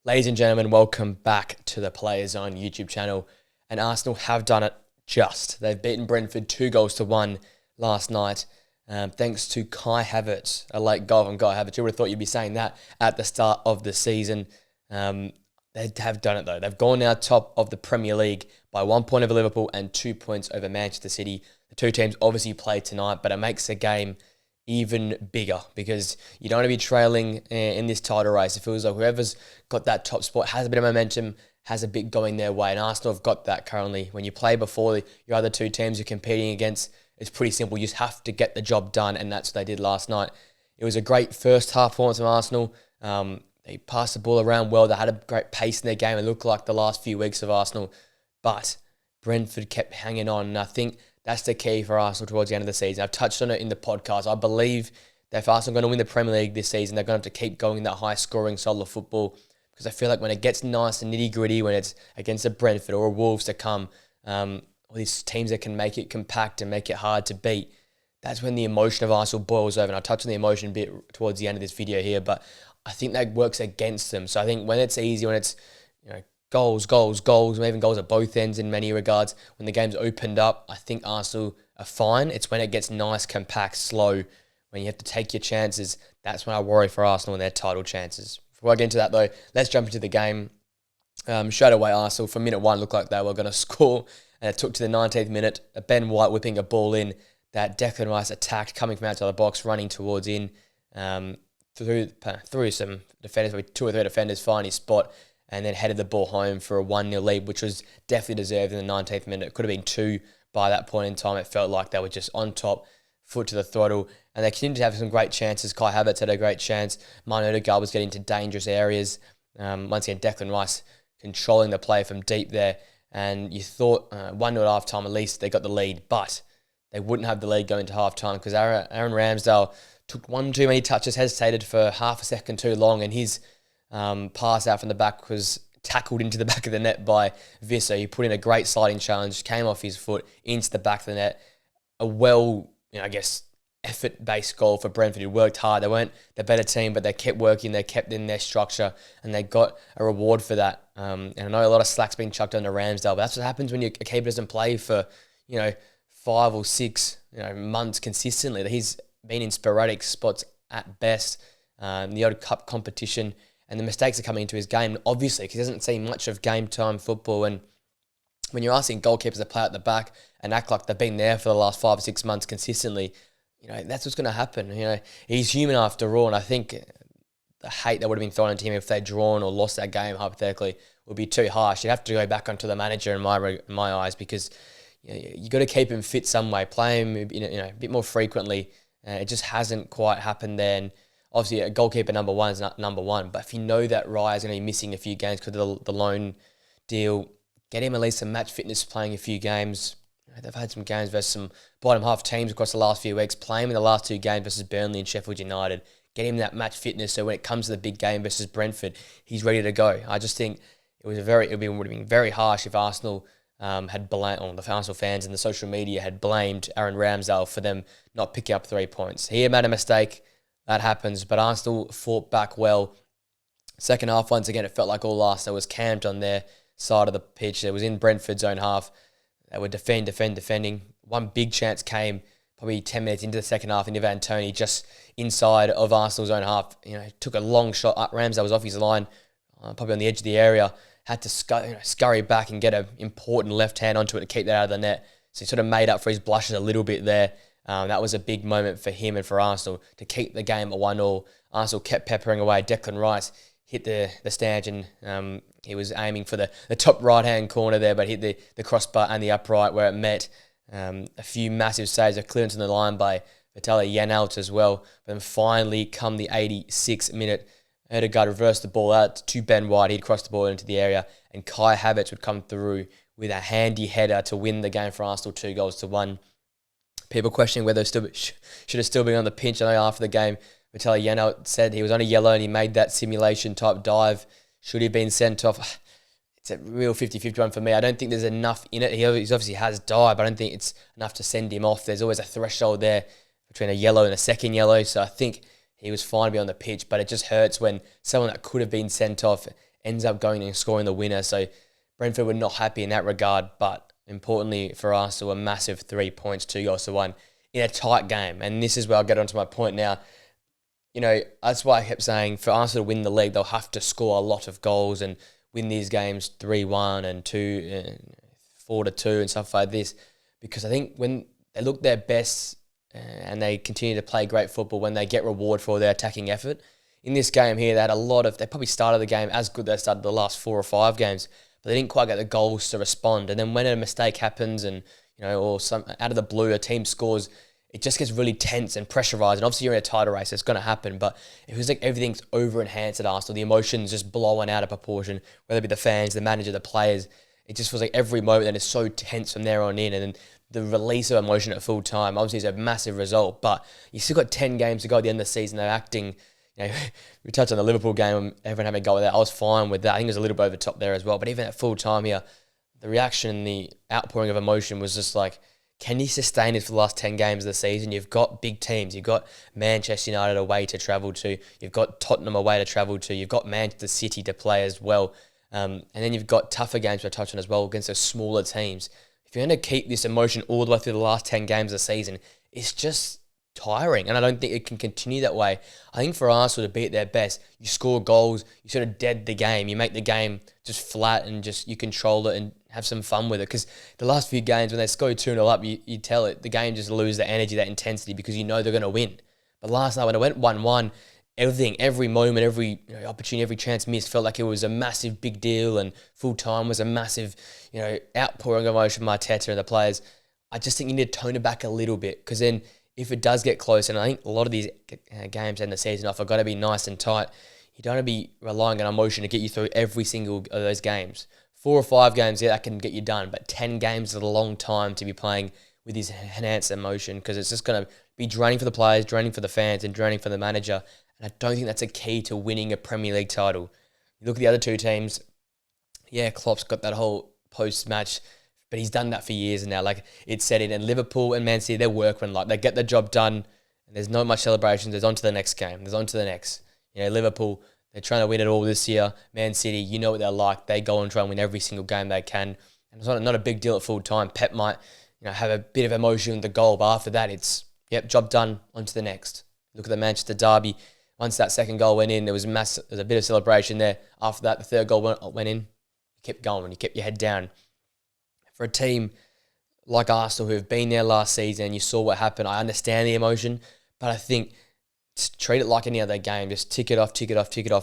Ladies and gentlemen, welcome back to the Players Zone YouTube channel. And Arsenal have done it just. They've beaten Brentford 2-1 last night, thanks to Kai Havertz, a late goal from Kai Havertz. You would have thought you'd be saying that at the start of the season. They have done it though. They've gone now top of the Premier League by 1 point over Liverpool and 2 points over Manchester City. The two teams obviously play tonight, but it makes the game even bigger because you don't want to be trailing in this title race. It feels like whoever's got that top spot has a bit of momentum, has a bit going their way, and Arsenal have got that currently. When you play before your other two teams you're competing against, it's pretty simple. You just have to get the job done, and that's what they did last night. It was a great first half performance from Arsenal. They passed the ball around well. They had a great pace in their game. It looked like the last few weeks of Arsenal, but Brentford kept hanging on, and I think that's the key for Arsenal towards the end of the season. I've touched on it in the podcast. I believe that if Arsenal are going to win the Premier League this season, they're going to have to keep going that high-scoring style of football, because I feel like when it gets nice and nitty-gritty, when it's against a Brentford or a Wolves to come, all these teams that can make it compact and make it hard to beat, that's when the emotion of Arsenal boils over. And I'll touch on the emotion a bit towards the end of this video here, but I think that works against them. So I think when it's easy, when it's goals, even goals at both ends in many regards, when the game's opened up, I think Arsenal are fine. It's when it gets nice, compact, slow, when you have to take your chances, that's when I worry for Arsenal and their title chances. Before I get into that though, let's jump into the game. Straight away, Arsenal from minute one looked like they were going to score, and it took to the 19th minute, Ben White whipping a ball in that Declan Rice attacked, coming from outside the box, running towards in, through some defenders, maybe two or three defenders, find his spot, and then headed the ball home for a 1-0 lead, which was definitely deserved in the 19th minute. It could have been 2 by that point in time. It felt like they were just on top, foot to the throttle, and they continued to have some great chances. Kai Havertz had a great chance. Martin Odegaard was getting into dangerous areas. Once again, Declan Rice controlling the play from deep there, and you thought 1-0 at half-time, at least they got the lead, but they wouldn't have the lead going to half-time because Aaron Ramsdale took one too many touches, hesitated for half a second too long, and his pass out from the back was tackled into the back of the net by Visser. He put in a great sliding challenge, came off his foot into the back of the net. A effort-based goal for Brentford, who worked hard. They weren't the better team, but they kept working, they kept in their structure, and they got a reward for that. And I know a lot of slack's been chucked on to Ramsdale, but that's what happens when a keeper doesn't play for 5 or 6 months consistently. He's been in sporadic spots at best, the odd cup competition, and the mistakes are coming into his game, obviously, because he doesn't see much of game time football. And when you're asking goalkeepers to play at the back and act like they've been there for the last 5 or 6 months consistently, that's what's going to happen. He's human after all, and I think the hate that would have been thrown into him if they'd drawn or lost that game, hypothetically, would be too harsh. You'd have to go back onto the manager in my eyes, because you got to keep him fit some way, play him a bit more frequently. It just hasn't quite happened there. And obviously, a goalkeeper number one is not number one, but if you know that Raya is going to be missing a few games because of the loan deal, get him at least some match fitness, playing a few games. They've had some games versus some bottom half teams across the last few weeks. Play him in the last 2 games versus Burnley and Sheffield United. Get him that match fitness, so when it comes to the big game versus Brentford, he's ready to go. I just think it would have been very harsh if Arsenal had blamed, or the Arsenal fans and the social media had blamed Aaron Ramsdale for them not picking up 3 points. He had made a mistake. That happens, but Arsenal fought back well. Second half, once again, it felt like all Arsenal was camped on their side of the pitch. It was in Brentford's own half. They were defending. One big chance came probably 10 minutes into the second half, and Ivan Toney just inside of Arsenal's own half. Took a long shot up. Ramsdale was off his line, probably on the edge of the area. Had to scurry back and get an important left hand onto it to keep that out of the net. So he sort of made up for his blushes a little bit there. That was a big moment for him and for Arsenal to keep the game at 1-1. Arsenal kept peppering away. Declan Rice hit the stanchion. He was aiming for the top right-hand corner there, but hit the crossbar and the upright where it met. A few massive saves, a clearance on the line by Vitaly Janelt as well. But then finally, come the 86th minute, Odegaard reversed the ball out to Ben White. He'd cross the ball into the area, and Kai Havertz would come through with a handy header to win the game for Arsenal, 2-1. People questioning whether should have still been on the pinch. I know after the game, Vitaly Janelt said he was on a yellow and he made that simulation type dive. Should he have been sent off? It's a real 50-50 one for me. I don't think there's enough in it. He obviously has dived, but I don't think it's enough to send him off. There's always a threshold there between a yellow and a second yellow. So I think he was fine to be on the pitch, but it just hurts when someone that could have been sent off ends up going and scoring the winner. So Brentford were not happy in that regard, but importantly for Arsenal, a massive 3 points, 2-1 in a tight game. And this is where I'll get onto my point now. That's why I kept saying for Arsenal to win the league, they'll have to score a lot of goals and win these games 3-1 and 4-2 and stuff like this. Because I think when they look their best and they continue to play great football, when they get reward for their attacking effort. In this game here, they probably started the game as good as they started the last 4 or 5 games, but they didn't quite get the goals to respond. And then when a mistake happens and, or some out of the blue, a team scores, it just gets really tense and pressurised. And obviously you're in a title race, it's going to happen, but it feels like everything's over-enhanced at Arsenal. The emotions just blowing out of proportion, whether it be the fans, the manager, the players. It just feels like every moment that is so tense from there on in. And then the release of emotion at full time obviously is a massive result, but you still got 10 games to go at the end of the season. They're acting, we touched on the Liverpool game, everyone having a go with that. I was fine with that. I think it was a little bit over the top there as well. But even at full time here, the reaction, the outpouring of emotion was just like, can you sustain it for the last 10 games of the season? You've got big teams. You've got Manchester United away to travel to. You've got Tottenham away to travel to. You've got Manchester City to play as well. And then you've got tougher games to touch on as well against those smaller teams. If you're going to keep this emotion all the way through the last 10 games of the season, it's just tiring. And I don't think it can continue that way. I think for Arsenal to be at their best, you score goals, you sort of dead the game. You make the game just flat and just you control it and have some fun with it. Because the last few games, when they score 2-0 up, you tell it, the game just loses that energy, that intensity because you know they're going to win. But last night when it went 1-1, everything, every moment, every opportunity, every chance missed felt like it was a massive big deal, and full time was a massive, outpouring of emotion from Arteta and the players. I just think you need to tone it back a little bit, because then if it does get close, and I think a lot of these games end the season off are got to be nice and tight. You don't want to be relying on emotion to get you through every single of those games. 4 or 5 games, that can get you done, but 10 games is a long time to be playing with this enhanced emotion, because it's just going to be draining for the players, draining for the fans, and draining for the manager. And I don't think that's a key to winning a Premier League title. You look at the other two teams, Klopp's got that whole post-match, but he's done that for years now. Like, it's set in. And Liverpool and Man City, they're workmanlike. They get the job done, and there's not much celebrations. There's on to the next game. There's on to the next. Liverpool, they're trying to win it all this year. Man City, you know what they're like. They go and try and win every single game they can. And it's not a big deal at full time. Pep might have a bit of emotion with the goal, but after that, it's, job done, on to the next. Look at the Manchester derby. Once that second goal went in, there was a bit of celebration there. After that, the third goal went in. You kept going. You kept your head down. For a team like Arsenal, who have been there last season, and you saw what happened, I understand the emotion, but I think treat it like any other game. Just tick it off.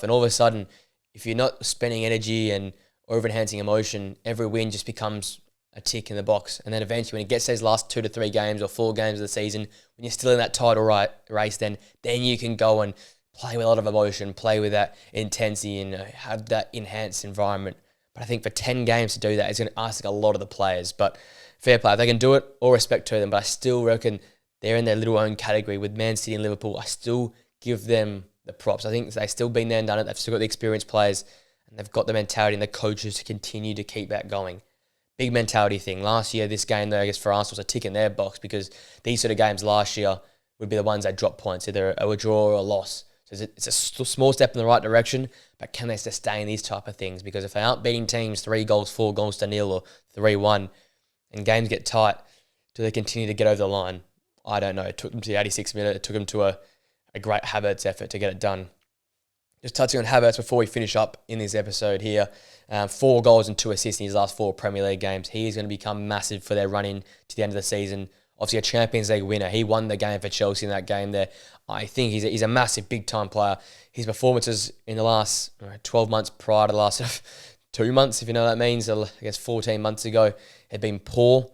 And all of a sudden, if you're not spending energy and over-enhancing emotion, every win just becomes a tick in the box. And then eventually, when it gets those last 2 to 3 games or 4 games of the season, when you're still in that title race, then you can go and play with a lot of emotion, play with that intensity, and have that enhanced environment. But I think for 10 games to do that, it's going to ask a lot of the players. But fair play. If they can do it, all respect to them. But I still reckon they're in their little own category with Man City and Liverpool. I still give them the props. I think they've still been there and done it. They've still got the experienced players, and they've got the mentality and the coaches to continue to keep that going. Big mentality thing. Last year, this game, though, I guess for Arsenal was a tick in their box, because these sort of games last year would be the ones that drop points, either a draw or a loss. So it's a small step in the right direction, but can they sustain these type of things? Because if they aren't beating teams 3 goals, 4 goals to nil, or 3-1, and games get tight, do they continue to get over the line? I don't know. It took them to the 86th minute. It took them to a great Havertz effort to get it done. Just touching on Havertz before we finish up in this episode here. 4 goals and 2 assists in his last 4 Premier League games. He is going to become massive for their run-in to the end of the season. Obviously a Champions League winner. He won the game for Chelsea in that game there. I think he's a massive, big-time player. His performances in the last 12 months prior to the last 2 months, if you know what that means, I guess 14 months ago, had been poor.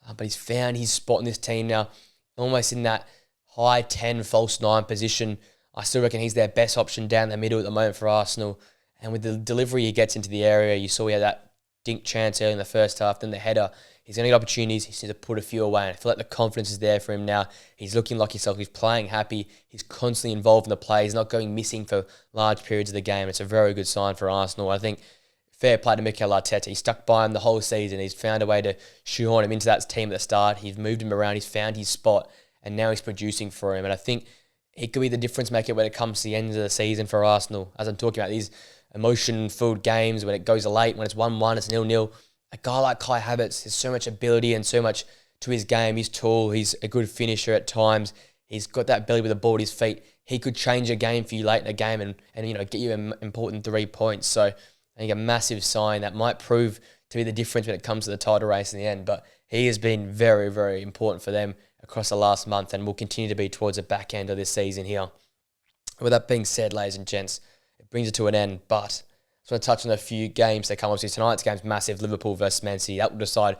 But he's found his spot in this team now, almost in that high 10, false 9 position. I still reckon he's their best option down the middle at the moment for Arsenal. And with the delivery he gets into the area, you saw he had that dink chance early in the first half, then the header. He's going to get opportunities. He needs to put a few away. And I feel like the confidence is there for him now. He's looking like himself. He's playing happy. He's constantly involved in the play. He's not going missing for large periods of the game. It's a very good sign for Arsenal. I think fair play to Mikel Arteta. He stuck by him the whole season. He's found a way to shoehorn him into that team at the start. He's moved him around. He's found his spot. And now he's producing for him. And I think he could be the difference maker when it comes to the end of the season for Arsenal. As I'm talking about these emotion-filled games when it goes late, when it's 1-1, it's 0-0. A guy like Kai Havertz has so much ability and so much to his game. He's tall. He's a good finisher at times. He's got that ability with the ball at his feet. He could change a game for you late in a game and get you an important 3 points. So I think a massive sign that might prove to be the difference when it comes to the title race in the end. But he has been very, very important for them across the last month and will continue to be towards the back end of this season here. With that being said, ladies and gents, it brings it to an end. But I just want to touch on a few games that come. Obviously, tonight's game's massive. Liverpool versus Man City. That will decide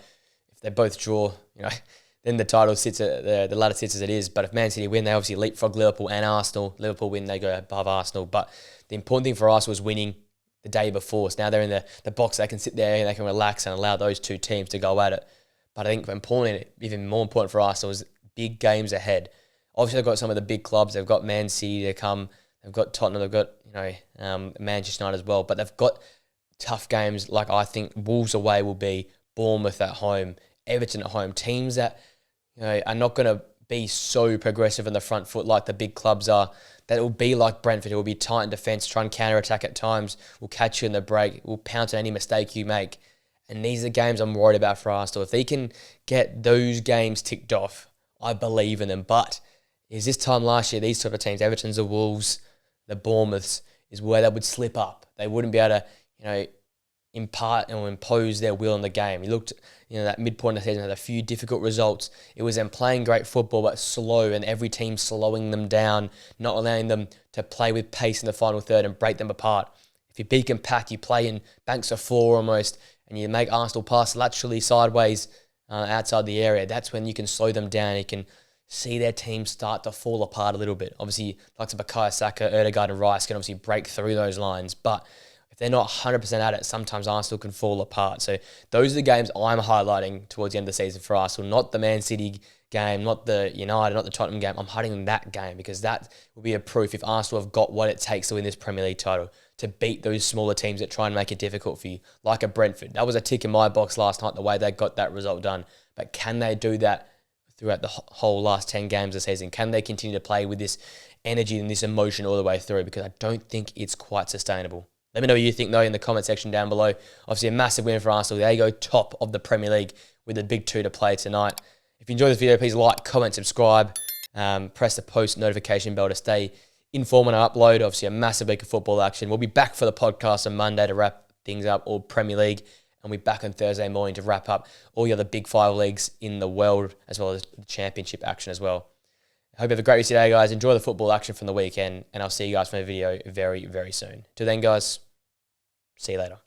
if they both draw, then the title sits at the ladder sits as it is. But if Man City win, they obviously leapfrog Liverpool and Arsenal. Liverpool win, they go above Arsenal. But the important thing for Arsenal was winning the day before. So now they're in the box. They can sit there and they can relax and allow those two teams to go at it. But I think even more important for Arsenal is big games ahead. Obviously, they've got some of the big clubs. They've got Man City to come. They've got Tottenham. They've got Manchester United as well. But they've got tough games. Like I think Wolves away will be, Bournemouth at home, Everton at home. Teams that are not going to be so progressive in the front foot like the big clubs are. That will be like Brentford. It will be tight in defence, try and counter-attack at times. Will catch you in the break. Will pounce on any mistake you make. And these are games I'm worried about for Arsenal. If they can get those games ticked off, I believe in them. But is this time last year, these sort of teams, Everton's, the Wolves, the Bournemouths, is where they would slip up. They wouldn't be able to, impart or impose their will on the game. You looked, that midpoint of the season had a few difficult results. It was them playing great football but slow, and every team slowing them down, not allowing them to play with pace in the final third and break them apart. If you be compact, you play in banks of four almost, and you make Arsenal pass laterally sideways outside the area, that's when you can slow them down. You can see their team start to fall apart a little bit. Obviously, like Bukayo Saka, Odegaard and Rice can obviously break through those lines, but if they're not 100% at it, sometimes Arsenal can fall apart. So those are the games I'm highlighting towards the end of the season for Arsenal, not the Man City game, not the United, not the Tottenham game. I'm highlighting that game because that will be a proof if Arsenal have got what it takes to win this Premier League title, to beat those smaller teams that try and make it difficult for you, like a Brentford. That was a tick in my box last night, the way they got that result done. But can they do that throughout the whole last 10 games of the season? Can they continue to play with this energy and this emotion all the way through? Because I don't think it's quite sustainable. Let me know what you think, though, in the comment section down below. Obviously, a massive win for Arsenal. They go top of the Premier League with the big two to play tonight. If you enjoyed this video, please like, comment, subscribe. Press the post notification bell to stay informed when I upload. Obviously, a massive week of football action. We'll be back for the podcast on Monday to wrap things up, all Premier League. And we'll be back on Thursday morning to wrap up all the other big 5 leagues in the world, as well as the championship action as well. I hope you have a great rest of your day, guys. Enjoy the football action from the weekend, and I'll see you guys for a video very, very soon. Till then, guys, see you later.